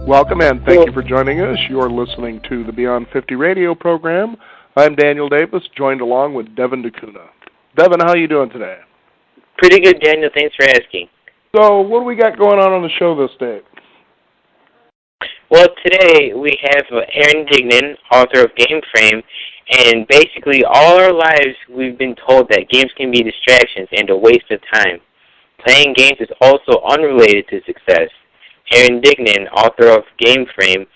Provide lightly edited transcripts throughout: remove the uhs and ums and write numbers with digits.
Welcome and thank you for joining us. You're listening to the Beyond 50 radio program. I'm Daniel Davis, joined along with Devin DeCuna. Devin, how are you doing today? Pretty good, Daniel. Thanks for asking. So, what do we got going on the show this day? Well, today we have Aaron Dignan, author of Game Frame, and basically all our lives we've been told that games can be distractions and a waste of time. Playing games is also unrelated to success. Aaron Dignan, author of Game Frame,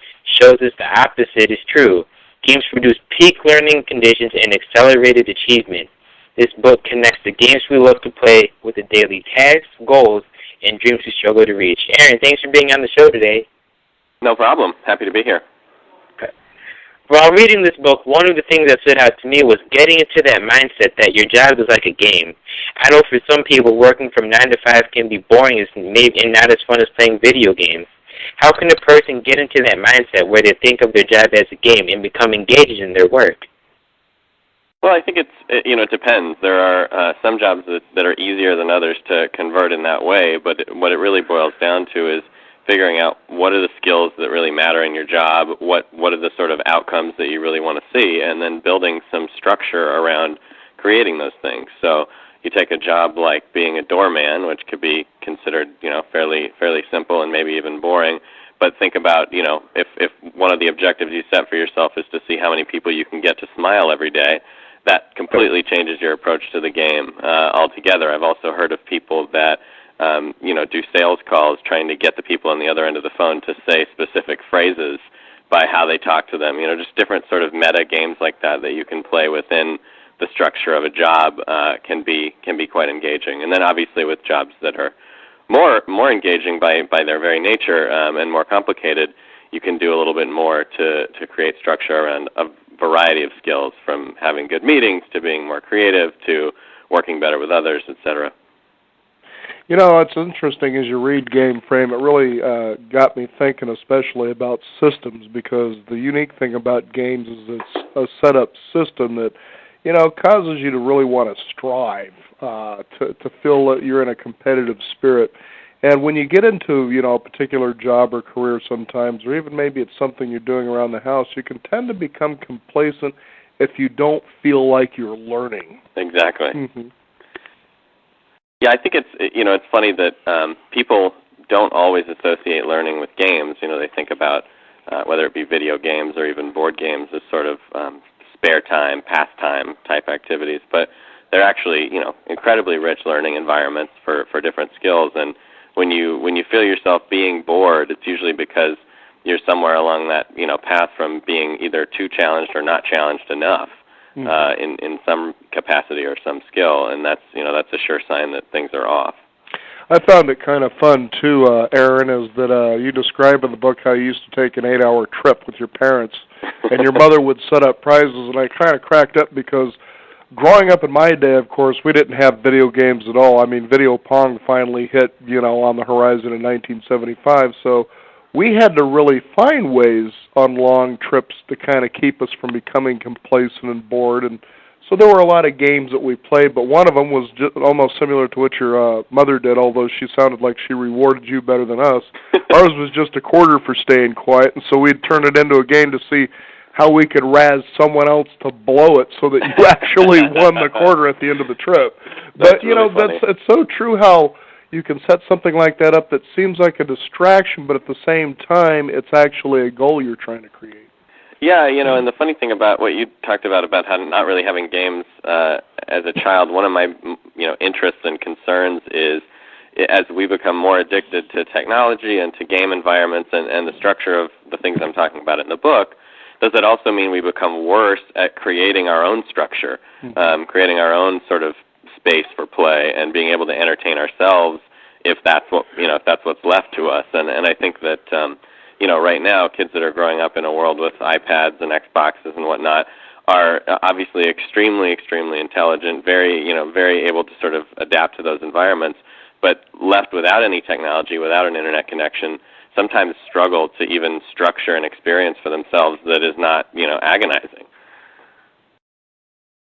shows us the opposite is true. Games produce peak learning conditions and accelerated achievement. This book connects the games we love to play with the daily tasks, goals, and dreams we struggle to reach. Aaron, thanks for being on the show today. No problem. Happy to be here. Okay. While reading this book, one of the things that stood out to me was getting into that mindset that your job is like a game. I know for some people, working from 9 to 5 can be boring and not as fun as playing video games. How can a person get into that mindset where they think of their job as a game and become engaged in their work? Well, I think it depends. There are some jobs that are easier than others to convert in that way, but what it really boils down to is figuring out what are the skills that really matter in your job, what are the sort of outcomes that you really want to see, and then building some structure around creating those things. So you take a job like being a doorman, which could be considered, fairly simple and maybe even boring, but think about, if one of the objectives you set for yourself is to see how many people you can get to smile every day, that completely changes your approach to the game altogether. I've also heard of people that do sales calls trying to get the people on the other end of the phone to say specific phrases by how they talk to them. Just different sort of meta games like that you can play within the structure of a job can be quite engaging. And then obviously with jobs that are more engaging by their very nature and more complicated, you can do a little bit more to create structure around a variety of skills, from having good meetings to being more creative to working better with others, etc. It's interesting as you read Game Frame. It really got me thinking especially about systems, because the unique thing about games is it's a set-up system that, causes you to really want to strive, to feel that you're in a competitive spirit. And when you get into, a particular job or career sometimes, or even maybe it's something you're doing around the house, you can tend to become complacent if you don't feel like you're learning. Exactly. Mm-hmm. Yeah, I think it's funny that people don't always associate learning with games. They think about whether it be video games or even board games as sort of spare time, pastime type activities, but they're actually incredibly rich learning environments for different skills. And when you feel yourself being bored, it's usually because you're somewhere along that path from being either too challenged or not challenged enough. In some capacity or some skill, and that's a sure sign that things are off. I found it kind of fun too, Aaron, is that you describe in the book how you used to take an 8-hour trip with your parents, and your mother would set up prizes, and I kind of cracked up because growing up in my day, of course, we didn't have video games at all. I mean, video pong finally hit, on the horizon in 1975, so we had to really find ways on long trips to kind of keep us from becoming complacent and bored. And so there were a lot of games that we played, but one of them was just almost similar to what your mother did, although she sounded like she rewarded you better than us. Ours was just a quarter for staying quiet, and so we'd turn it into a game to see how we could razz someone else to blow it so that you actually won the quarter at the end of the trip. But, really funny. It's so true how you can set something like that up that seems like a distraction, but at the same time, it's actually a goal you're trying to create. Yeah, and the funny thing about what you talked about how not really having games as a child, one of my interests and concerns is as we become more addicted to technology and to game environments and the structure of the things I'm talking about in the book, does it also mean we become worse at creating our own structure, creating our own sort of space for play and being able to entertain ourselves if that's what's left to us. And I think that right now kids that are growing up in a world with iPads and Xboxes and whatnot are obviously extremely intelligent, very able to sort of adapt to those environments, but left without any technology, without an internet connection, sometimes struggle to even structure an experience for themselves that is not agonizing.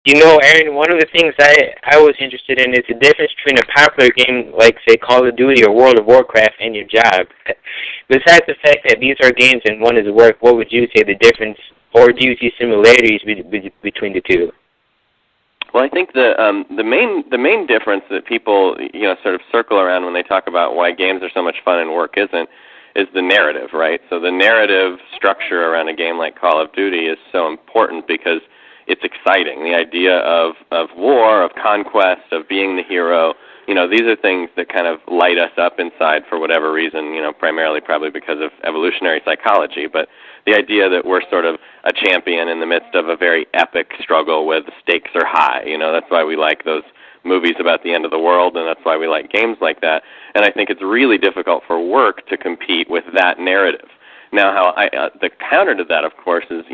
You know, Aaron, one of the things I was interested in is the difference between a popular game like, say, Call of Duty or World of Warcraft and your job. Besides the fact that these are games and one is work, what would you say the difference, or do you see similarities between the two? Well, I think the main difference that people sort of circle around when they talk about why games are so much fun and work isn't is the narrative, right? So the narrative structure around a game like Call of Duty is so important because it's exciting. The idea of war, of conquest, of being the hero, these are things that kind of light us up inside for whatever reason, primarily probably because of evolutionary psychology, but the idea that we're sort of a champion in the midst of a very epic struggle where the stakes are high, that's why we like those movies about the end of the world, and that's why we like games like that. And I think it's really difficult for work to compete with that narrative. Now, the counter to that, of course, is,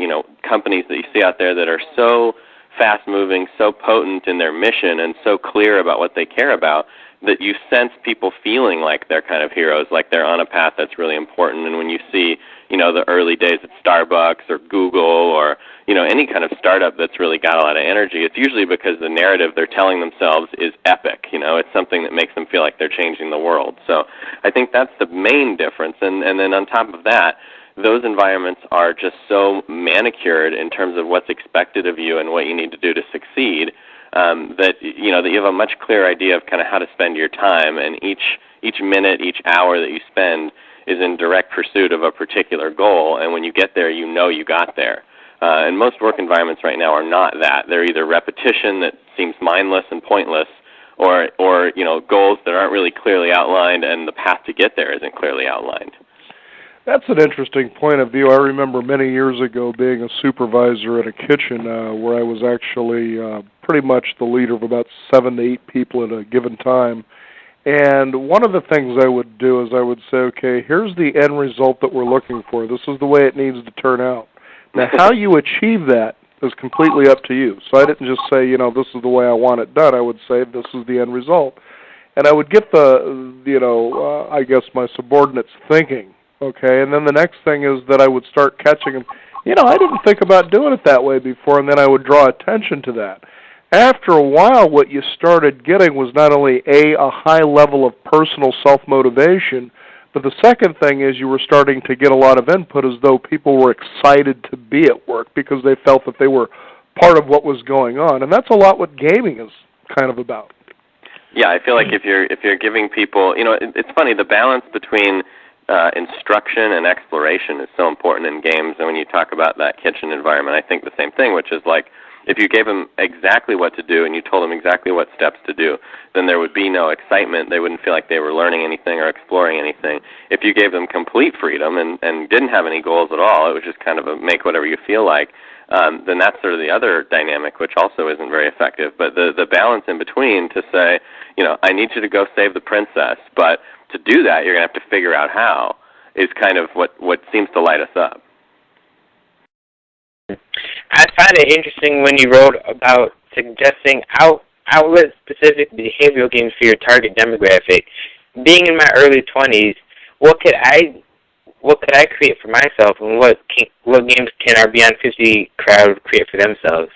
companies that you see out there that are so fast-moving, so potent in their mission, and so clear about what they care about, that you sense people feeling like they're kind of heroes, like they're on a path that's really important. And when you see, the early days at Starbucks or Google or, any kind of startup that's really got a lot of energy, it's usually because the narrative they're telling themselves is epic. It's something that makes them feel like they're changing the world. So I think that's the main difference. And then on top of that, those environments are just so manicured in terms of what's expected of you and what you need to do to succeed, that you have a much clearer idea of kind of how to spend your time, and each minute, each hour that you spend is in direct pursuit of a particular goal, and when you get there, you got there. And most work environments right now are not that. They're either repetition that seems mindless and pointless, or goals that aren't really clearly outlined, and the path to get there isn't clearly outlined. That's an interesting point of view. I remember many years ago being a supervisor at a kitchen where I was actually pretty much the leader of about 7 to 8 people at a given time. And one of the things I would do is I would say, okay, here's the end result that we're looking for. This is the way it needs to turn out. Now, how you achieve that is completely up to you. So I didn't just say, this is the way I want it done. I would say, this is the end result. And I would get I guess my subordinates thinking. Okay, and then the next thing is that I would start catching them. I didn't think about doing it that way before, and then I would draw attention to that. After a while, what you started getting was not only a high level of personal self-motivation, but the second thing is you were starting to get a lot of input as though people were excited to be at work because they felt that they were part of what was going on, and that's a lot what gaming is kind of about. Yeah, I feel like if you're giving people, it's funny, the balance between instruction and exploration is so important in games, and when you talk about that kitchen environment, I think the same thing, which is like, if you gave them exactly what to do and you told them exactly what steps to do, then there would be no excitement. They wouldn't feel like they were learning anything or exploring anything. If you gave them complete freedom and didn't have any goals at all, it was just kind of a make whatever you feel like, then that's sort of the other dynamic, which also isn't very effective. But the balance in between to say, I need you to go save the princess, but to do that, you're going to have to figure out how, is kind of what seems to light us up. I find it interesting when you wrote about suggesting outlet-specific behavioral games for your target demographic. Being in my early 20s, what could I create for myself, and what games can our Beyond 50 crowd create for themselves?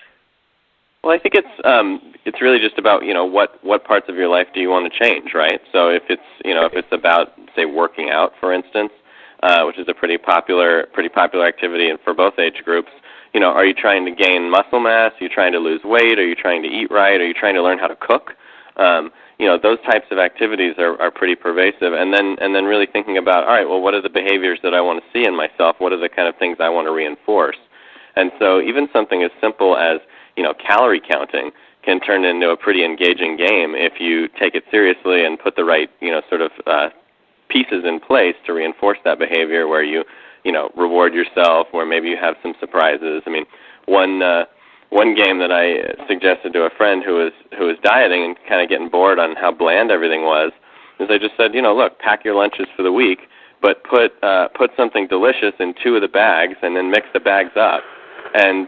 Well, I think it's really just about what parts of your life do you want to change, right? So if it's about, say, working out, for instance, which is a pretty popular activity, and for both age groups, are you trying to gain muscle mass? Are you trying to lose weight? Are you trying to eat right? Are you trying to learn how to cook? Those types of activities are pretty pervasive, and then really thinking about, all right, well, what are the behaviors that I want to see in myself? What are the kind of things I want to reinforce? And so even something as simple as calorie counting can turn into a pretty engaging game if you take it seriously and put the right, pieces in place to reinforce that behavior, where you reward yourself, where maybe you have some surprises. I mean, one game that I suggested to a friend who was dieting and kind of getting bored on how bland everything was, is I just said, look, pack your lunches for the week, but put something delicious in 2 of the bags, and then mix the bags up. And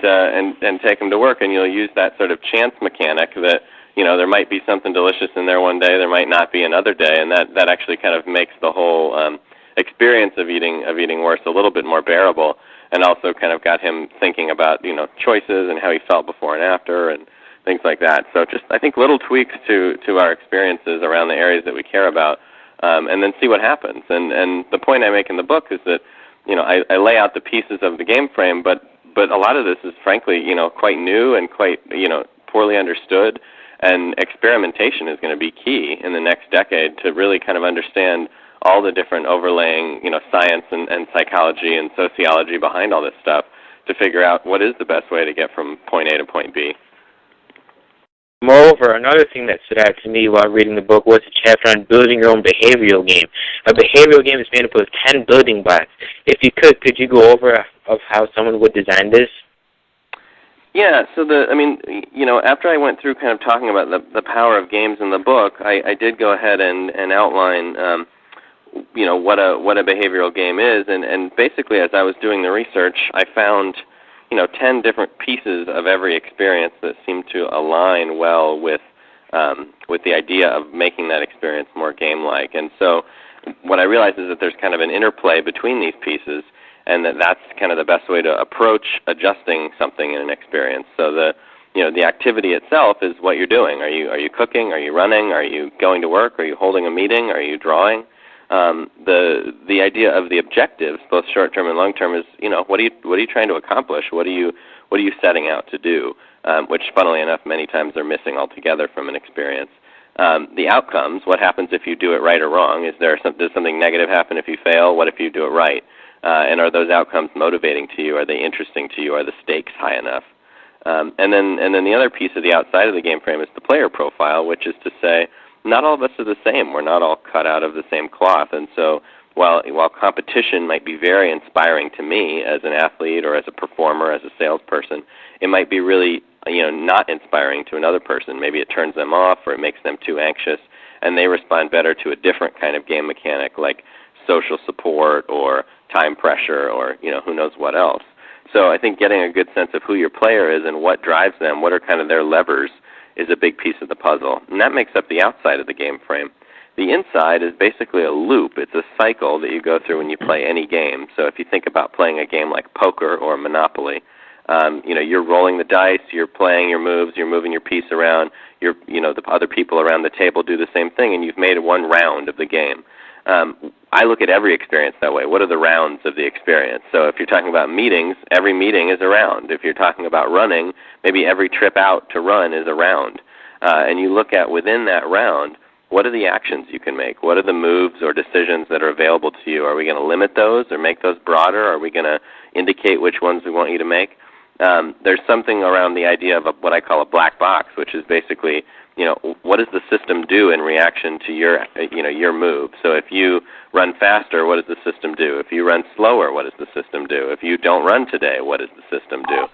take them to work, and you'll use that sort of chance mechanic that there might be something delicious in there one day, there might not be another day, and that actually kind of makes the whole experience of eating worse a little bit more bearable, and also kind of got him thinking about choices and how he felt before and after, and things like that. So just, I think, little tweaks to our experiences around the areas that we care about, and then see what happens. And the point I make in the book is that, I lay out the pieces of the game frame, but a lot of this is, frankly, quite new and quite, poorly understood, and experimentation is going to be key in the next decade to really kind of understand all the different overlaying, science and psychology and sociology behind all this stuff to figure out what is the best way to get from point A to point B. Moreover, another thing that stood out to me while reading the book was a chapter on building your own behavioral game. A behavioral game is made up of 10 building blocks. If you could you go over of how someone would design this? Yeah, so after I went through kind of talking about the power of games in the book, I did go ahead and outline, what a behavioral game is, and basically as I was doing the research, I found, 10 different pieces of every experience that seemed to align well with the idea of making that experience more game-like. And so what I realized is that there's kind of an interplay between these pieces, and that's kind of the best way to approach adjusting something in an experience. So the activity itself is what you're doing. Are you cooking? Are you running? Are you going to work? Are you holding a meeting? Are you drawing? The idea of the objectives, both short-term and long-term, is what are you trying to accomplish? What are you setting out to do? Which, funnily enough, many times are missing altogether from an experience. The outcomes, what happens if you do it right or wrong? Does something negative happen if you fail? What if you do it right? And are those outcomes motivating to you? Are they interesting to you? Are the stakes high enough? And then the other piece of the outside of the game frame is the player profile, which is to say, not all of us are the same. We're not all cut out of the same cloth. And so while competition might be very inspiring to me as an athlete or as a performer, as a salesperson, it might be really not inspiring to another person. Maybe it turns them off or it makes them too anxious, and they respond better to a different kind of game mechanic like social support or time pressure or who knows what else. So I think getting a good sense of who your player is and what drives them, what are kind of their levers, is a big piece of the puzzle. And that makes up the outside of the game frame. The inside is basically a loop. It's a cycle that you go through when you play any game. So if you think about playing a game like poker or Monopoly, you're rolling the dice, you're playing your moves, you're moving your piece around, the other people around the table do the same thing, and you've made one round of the game. I look at every experience that way. What are the rounds of the experience? So if you're talking about meetings, every meeting is a round. If you're talking about running, maybe every trip out to run is a round. And you look at within that round, what are the actions you can make? What are the moves or decisions that are available to you? Are we going to limit those or make those broader? Are we going to indicate which ones we want you to make? There's something around the idea of what I call a black box, which is basically, what does the system do in reaction to your move? So if you run faster, what does the system do? If you run slower, what does the system do? If you don't run today, what does the system do?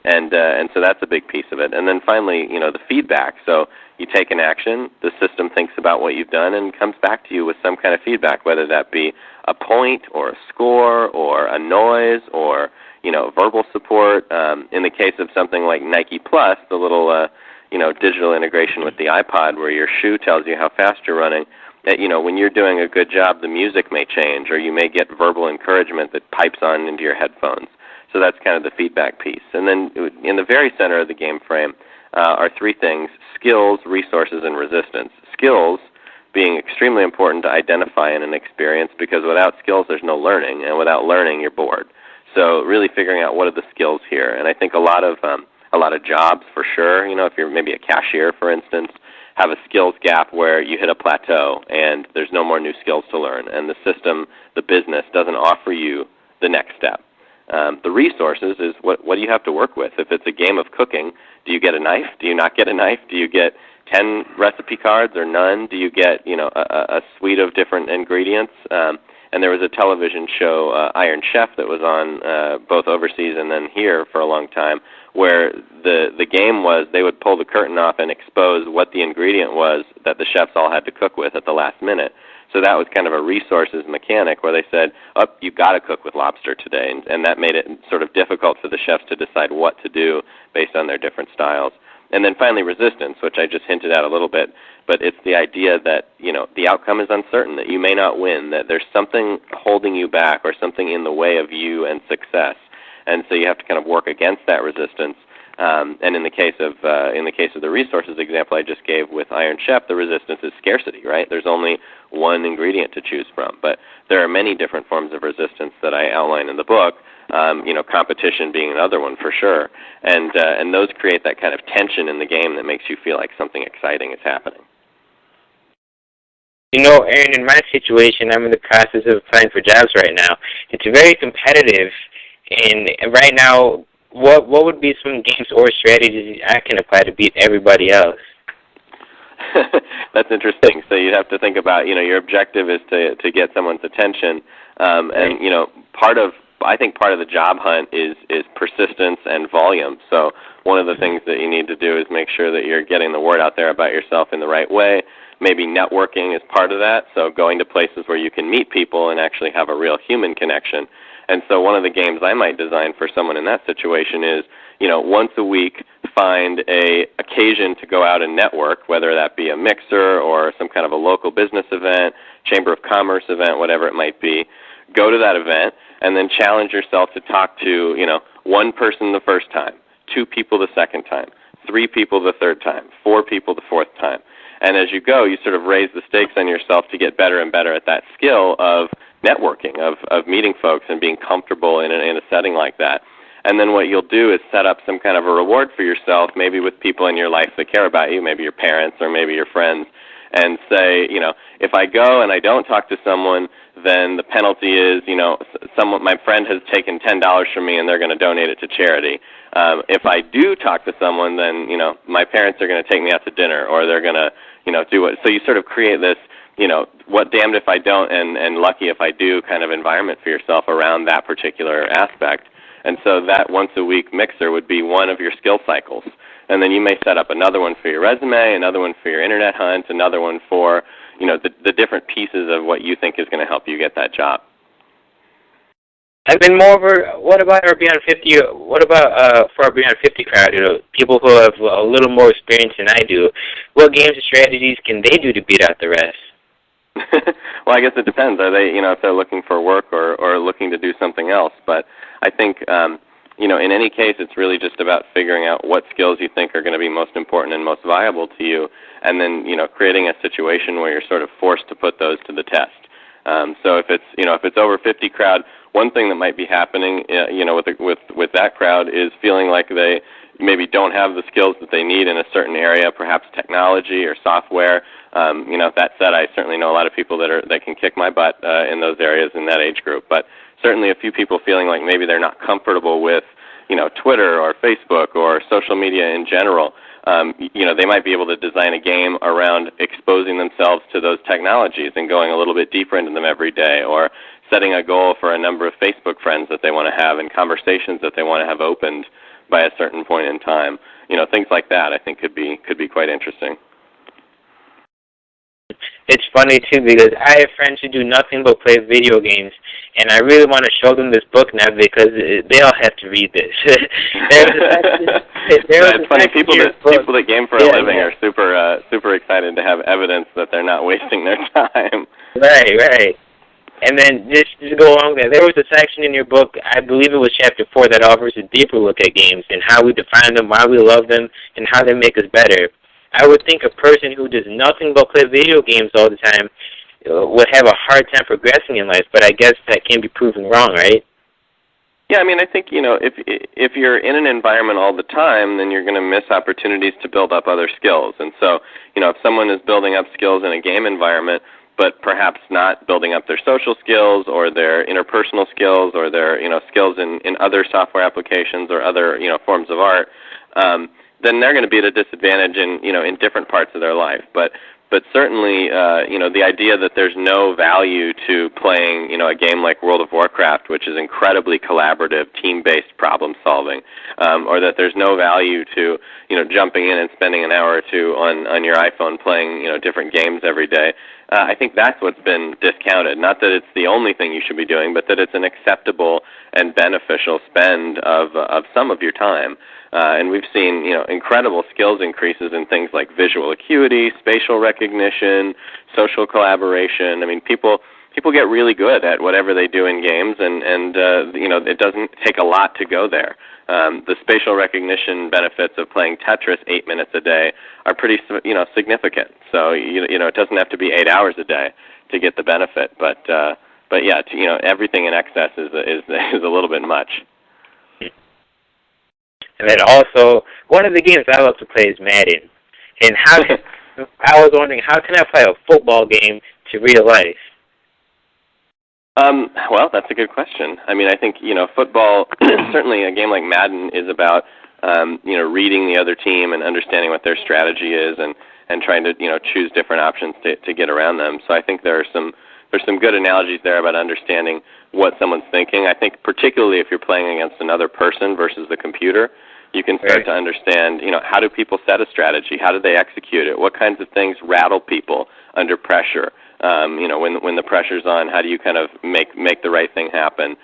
And so that's a big piece of it. And then finally, the feedback. So you take an action, the system thinks about what you've done and comes back to you with some kind of feedback, whether that be a point or a score or a noise or, verbal support. In the case of something like Nike Plus, the little digital integration with the iPod where your shoe tells you how fast you're running, that, when you're doing a good job, the music may change, or you may get verbal encouragement that pipes on into your headphones. So that's kind of the feedback piece. And then in the very center of the game frame are three things: skills, resources, and resistance. Skills being extremely important to identify in an experience, because without skills there's no learning, and without learning you're bored. So really figuring out what are the skills here. And I think a lot of jobs, for sure, if you're maybe a cashier, for instance, have a skills gap where you hit a plateau and there's no more new skills to learn, and the system, the business, doesn't offer you the next step. The resources is what do you have to work with? If it's a game of cooking, do you get a knife? Do you not get a knife? Do you get 10 recipe cards or none? Do you get a suite of different ingredients? And there was a television show, Iron Chef, that was on both overseas and then here for a long time, where the game was they would pull the curtain off and expose what the ingredient was that the chefs all had to cook with at the last minute. So that was kind of a resources mechanic where they said, you've got to cook with lobster today. And that made it sort of difficult for the chefs to decide what to do based on their different styles. And then finally resistance, which I just hinted at a little bit, but it's the idea that, the outcome is uncertain, that you may not win, that there's something holding you back or something in the way of you and success. And so you have to kind of work against that resistance And in the case of the resources example I just gave with Iron Chef, the resistance is scarcity, right? There's only one ingredient to choose from, but there are many different forms of resistance that I outline in the book. Competition being another one for sure, and those create that kind of tension in the game that makes you feel like something exciting is happening. You know, Aaron, in my situation, I'm in the process of applying for jobs right now. It's very competitive, and right now, what would be some games or strategies I can apply to beat everybody else? That's interesting. So you'd have to think about, your objective is to get someone's attention, and I think part of the job hunt is persistence and volume. So one of the things that you need to do is make sure that you're getting the word out there about yourself in the right way. Maybe networking is part of that, so going to places where you can meet people and actually have a real human connection. And so one of the games I might design for someone in that situation is, once a week find a occasion to go out and network, whether that be a mixer or some kind of a local business event, chamber of commerce event, whatever it might be. Go to that event and then challenge yourself to talk to, one person the first time, 2 people the second time, 3 people the third time, 4 people the fourth time. And as you go, you sort of raise the stakes on yourself to get better and better at that skill of networking, of meeting folks and being comfortable in a setting like that. And then what you'll do is set up some kind of a reward for yourself, maybe with people in your life that care about you, maybe your parents or maybe your friends, and say, if I go and I don't talk to someone, then the penalty is, my friend has taken $10 from me and they're going to donate it to charity. If I do talk to someone, then, my parents are going to take me out to dinner, or they're going to, do it. So you sort of create this, what damned if I don't and lucky if I do kind of environment for yourself around that particular aspect. And so that once-a-week mixer would be one of your skill cycles. And then you may set up another one for your resume, another one for your internet hunt, another one for, the different pieces of what you think is going to help you get that job. I've been more over, what about our Beyond 50, for our Beyond 50 crowd, people who have a little more experience than I do, what games and strategies can they do to beat out the rest? Well, I guess it depends. Are they, if they're looking for work or looking to do something else. But I think, in any case, it's really just about figuring out what skills you think are going to be most important and most viable to you, and then, creating a situation where you're sort of forced to put those to the test. So if it's over 50 crowd, one thing that might be happening, with that crowd is feeling like they maybe don't have the skills that they need in a certain area, perhaps technology or software. That said, I certainly know a lot of people that can kick my butt in those areas in that age group. But certainly a few people feeling like maybe they're not comfortable with, Twitter or Facebook or social media in general. They might be able to design a game around exposing themselves to those technologies and going a little bit deeper into them every day, or setting a goal for a number of Facebook friends that they want to have and conversations that they want to have opened by a certain point in time. Things like that I think could be quite interesting. It's funny, too, because I have friends who do nothing but play video games, and I really want to show them this book now because they all have to read this. It's funny, people that game for a living are super excited to have evidence that they're not wasting their time. Right. And then just to go along there was a section in your book, I believe it was chapter 4, that offers a deeper look at games and how we define them, why we love them, and how they make us better. I would think a person who does nothing but play video games all the time would have a hard time progressing in life, but I guess that can be proven wrong, right? Yeah, I think, if you're in an environment all the time, then you're going to miss opportunities to build up other skills. And so, if someone is building up skills in a game environment, but perhaps not building up their social skills or their interpersonal skills or their, skills in other software applications or other, forms of art, then they're going to be at a disadvantage in different parts of their life. But certainly, the idea that there's no value to playing, a game like World of Warcraft, which is incredibly collaborative, team-based problem solving, or that there's no value to, jumping in and spending an hour or two on your iPhone playing, different games every day. I think that's what's been discounted. Not that it's the only thing you should be doing, but that it's an acceptable and beneficial spend of some of your time. And we've seen, incredible skills increases in things like visual acuity, spatial recognition, social collaboration. People people get really good at whatever they do in games, and it doesn't take a lot to go there. The spatial recognition benefits of playing Tetris 8 minutes a day are pretty significant. So it doesn't have to be 8 hours a day to get the benefit, but yeah, everything in excess is a little bit much. And then also, one of the games I love to play is Madden. And I was wondering, how can I play a football game to real life? Well, that's a good question. I mean, I think, football, certainly a game like Madden is about, reading the other team and understanding what their strategy is and trying to, choose different options to get around them. So I think there's some good analogies there about understanding what someone's thinking. I think particularly if you're playing against another person versus the computer, you can start to understand, how do people set a strategy? How do they execute it? What kinds of things rattle people under pressure? When the pressure's on, how do you kind of make the right thing happen?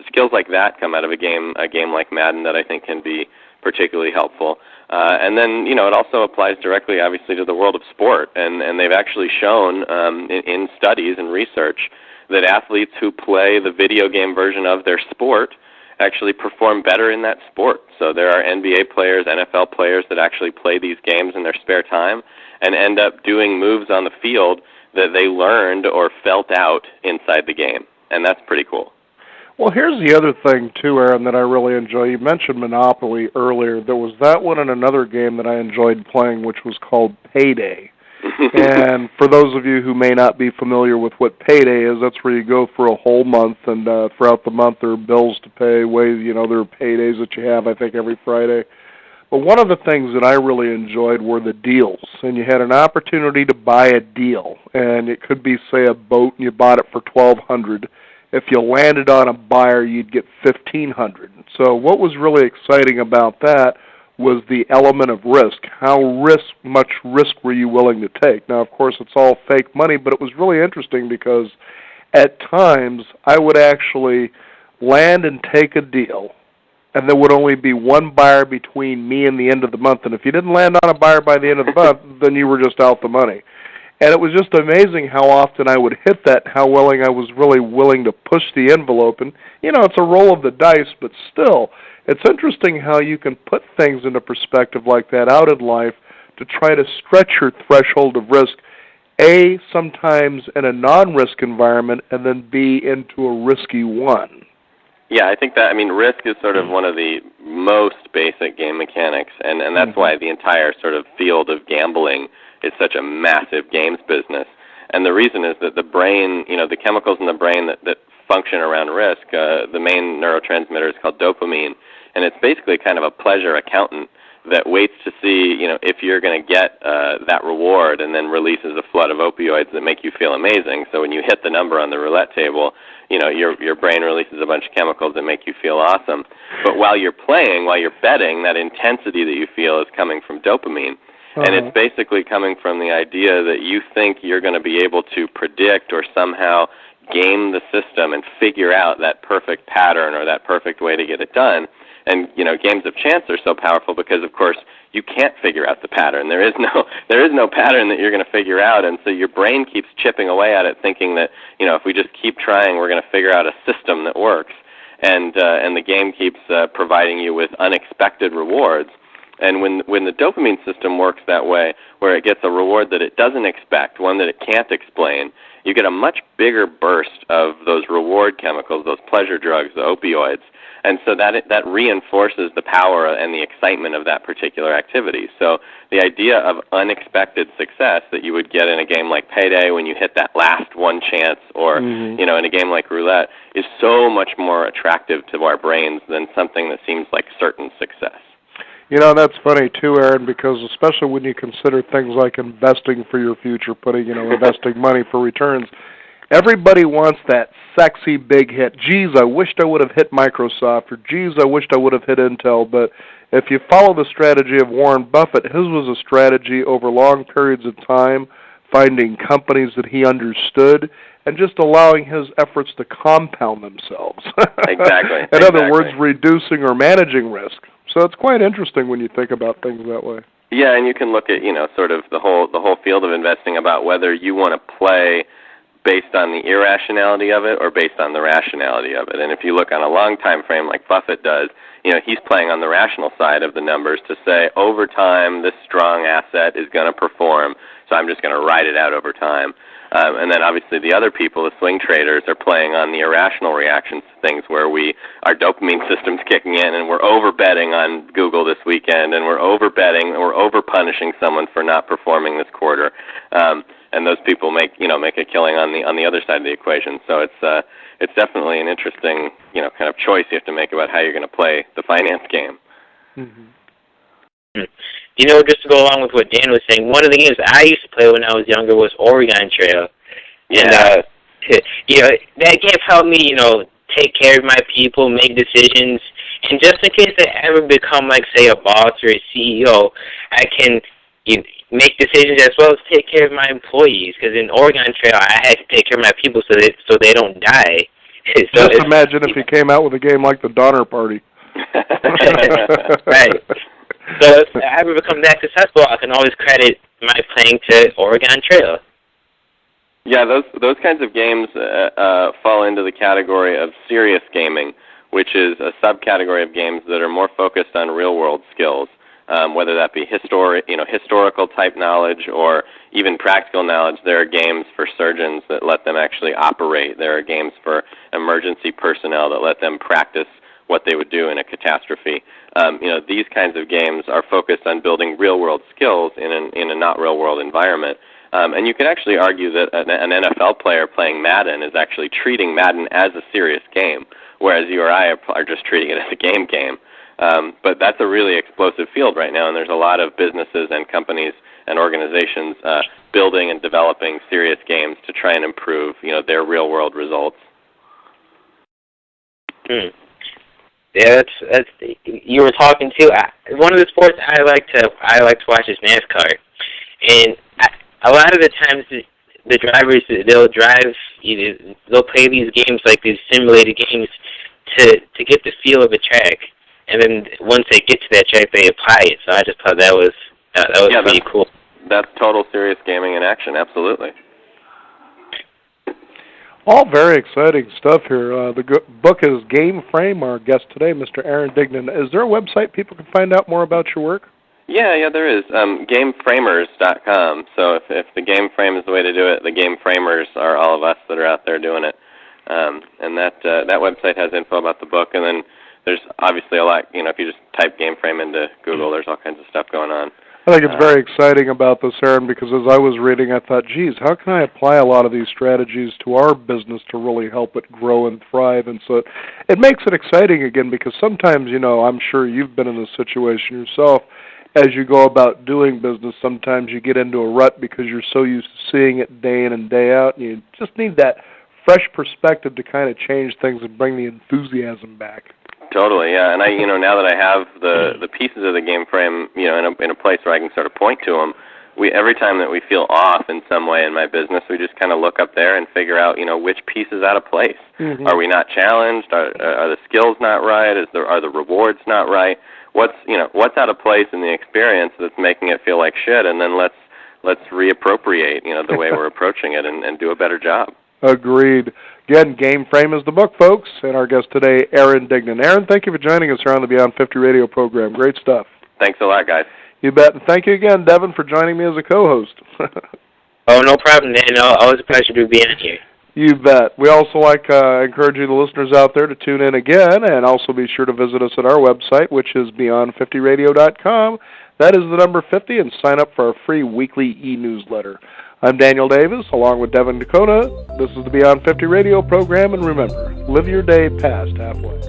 Skills like that come out of a game like Madden that I think can be particularly helpful. And then, it also applies directly, obviously, to the world of sport. And they've actually shown in studies and research that athletes who play the video game version of their sport actually perform better in that sport. So there are NBA players, NFL players that actually play these games in their spare time and end up doing moves on the field that they learned or felt out inside the game. And that's pretty cool. Well, here's the other thing, too, Aaron, that I really enjoy. You mentioned Monopoly earlier. There was that one and another game that I enjoyed playing, which was called Payday. And for those of you who may not be familiar with what Payday is, that's where you go for a whole month, and throughout the month there are bills to pay, there are paydays that you have, I think, every Friday. But one of the things that I really enjoyed were the deals, and you had an opportunity to buy a deal, and it could be, say, a boat, and you bought it for $1,200. If you landed on a buyer, you'd get $1,500. So what was really exciting about that was the element of risk. How much risk were you willing to take? Now, of course, it's all fake money, but it was really interesting because at times I would actually land and take a deal, and there would only be one buyer between me and the end of the month. And if you didn't land on a buyer by the end of the month, then you were just out the money. And it was just amazing how often I would hit that, how I was really willing to push the envelope. And, it's a roll of the dice, but still, it's interesting how you can put things into perspective like that out in life to try to stretch your threshold of risk, A, sometimes in a non-risk environment, and then B, into a risky one. Yeah, I think that, risk is sort of one of the most basic game mechanics, and that's why the entire sort of field of gambling is such a massive games business. And the reason is that the brain, the chemicals in the brain that function around risk, the main neurotransmitter is called dopamine, and it's basically kind of a pleasure accountant that waits to see, if you're going to get that reward, and then releases a flood of opioids that make you feel amazing. So when you hit the number on the roulette table, your brain releases a bunch of chemicals that make you feel awesome. But while you're playing, while you're betting, that intensity that you feel is coming from dopamine. And it's basically coming from the idea that you think you're going to be able to predict or somehow game the system and figure out that perfect pattern or that perfect way to get it done. And, games of chance are so powerful because, of course, you can't figure out the pattern. There is no pattern that you're going to figure out, and so your brain keeps chipping away at it, thinking that, if we just keep trying, we're going to figure out a system that works. And the game keeps providing you with unexpected rewards. And when the dopamine system works that way, where it gets a reward that it doesn't expect, one that it can't explain, you get a much bigger burst of those reward chemicals, those pleasure drugs, the opioids. And so that reinforces the power and the excitement of that particular activity. So the idea of unexpected success that you would get in a game like Payday when you hit that last one chance, or in a game like roulette, is so much more attractive to our brains than something that seems like certain success. That's funny too, Aaron, because especially when you consider things like investing for your future, putting, investing money for returns, everybody wants that sexy big hit. Geez, I wished I would have hit Microsoft, or geez, I wished I would have hit Intel. But if you follow the strategy of Warren Buffett, his was a strategy over long periods of time, finding companies that he understood, and just allowing his efforts to compound themselves. Exactly. In other words, reducing or managing risk. So it's quite interesting when you think about things that way. Yeah, and you can look at, sort of the whole field of investing about whether you want to play based on the irrationality of it or based on the rationality of it. And if you look on a long time frame like Buffett does, he's playing on the rational side of the numbers to say, over time, this strong asset is going to perform, so I'm just going to ride it out over time. And then obviously the other people, the swing traders, are playing on the irrational reactions to things where our dopamine system's kicking in and we're over-betting on Google this weekend and we're over-betting or over-punishing someone for not performing this quarter. And those people make a killing on the other side of the equation. So it's definitely an interesting, kind of choice you have to make about how you're going to play the finance game. Mm-hmm. Just to go along with what Dan was saying, one of the games I used to play when I was younger was Oregon Trail. Yeah. And, that game helped me, take care of my people, make decisions, and just in case I ever become, like, say, a boss or a CEO, I can make decisions as well as take care of my employees. Because in Oregon Trail, I had to take care of my people so they don't die. So just imagine if you came out with a game like the Donner Party. Right. So if I ever become that successful, I can always credit my playing to Oregon Trail. Yeah, those kinds of games fall into the category of serious gaming, which is a subcategory of games that are more focused on real-world skills, whether that be historical type knowledge or even practical knowledge. There are games for surgeons that let them actually operate. There are games for emergency personnel that let them practice what they would do in a catastrophe. These kinds of games are focused on building real-world skills in a not real-world environment. And you could actually argue that an NFL player playing Madden is actually treating Madden as a serious game, whereas you or I are just treating it as a game. But that's a really explosive field right now, and there's a lot of businesses and companies and organizations building and developing serious games to try and improve, their real-world results. Yeah, that's you were talking to. One of the sports I like to watch is NASCAR, and a lot of the times the drivers they'll play these games like these simulated games to get the feel of a track, and then once they get to that track, they apply it. So I just thought that was pretty cool. That's total serious gaming in action, absolutely. All very exciting stuff here. The book is Game Frame. Our guest today, Mr. Aaron Dignan. Is there a website people can find out more about your work? Yeah, there is. GameFramers.com. So if the Game Frame is the way to do it, the Game Framers are all of us that are out there doing it. And that website has info about the book. And then there's obviously a lot, if you just type Game Frame into Google, there's all kinds of stuff going on. I think it's very exciting about this, Aaron, because as I was reading, I thought, geez, how can I apply a lot of these strategies to our business to really help it grow and thrive? And so it makes it exciting again, because sometimes, I'm sure you've been in this situation yourself. As you go about doing business, sometimes you get into a rut because you're so used to seeing it day in and day out, and you just need that fresh perspective to kind of change things and bring the enthusiasm back. Totally, yeah. And I, now that I have the pieces of the Game Frame, in a place where I can sort of point to them, every time that we feel off in some way in my business, we just kind of look up there and figure out, which piece is out of place. Mm-hmm. Are we not challenged? Are the skills not right? Are the rewards not right? What's out of place in the experience that's making it feel like shit? And then let's reappropriate, the way we're approaching it and do a better job. Agreed. Again, Game Frame is the book, folks, and our guest today, Aaron Dignan. Aaron, thank you for joining us here on the Beyond 50 radio program. Great stuff. Thanks a lot, guys. You bet. And thank you again, Devin, for joining me as a co-host. Oh, no problem, Dan. Always a pleasure to be in here. You bet. We also encourage you, the listeners out there, to tune in again, and also be sure to visit us at our website, which is beyond50radio.com. That is the number 50, and sign up for our free weekly e-newsletter. I'm Daniel Davis, along with Devin Dakota. This is the Beyond 50 radio program, and remember, live your day past halfway.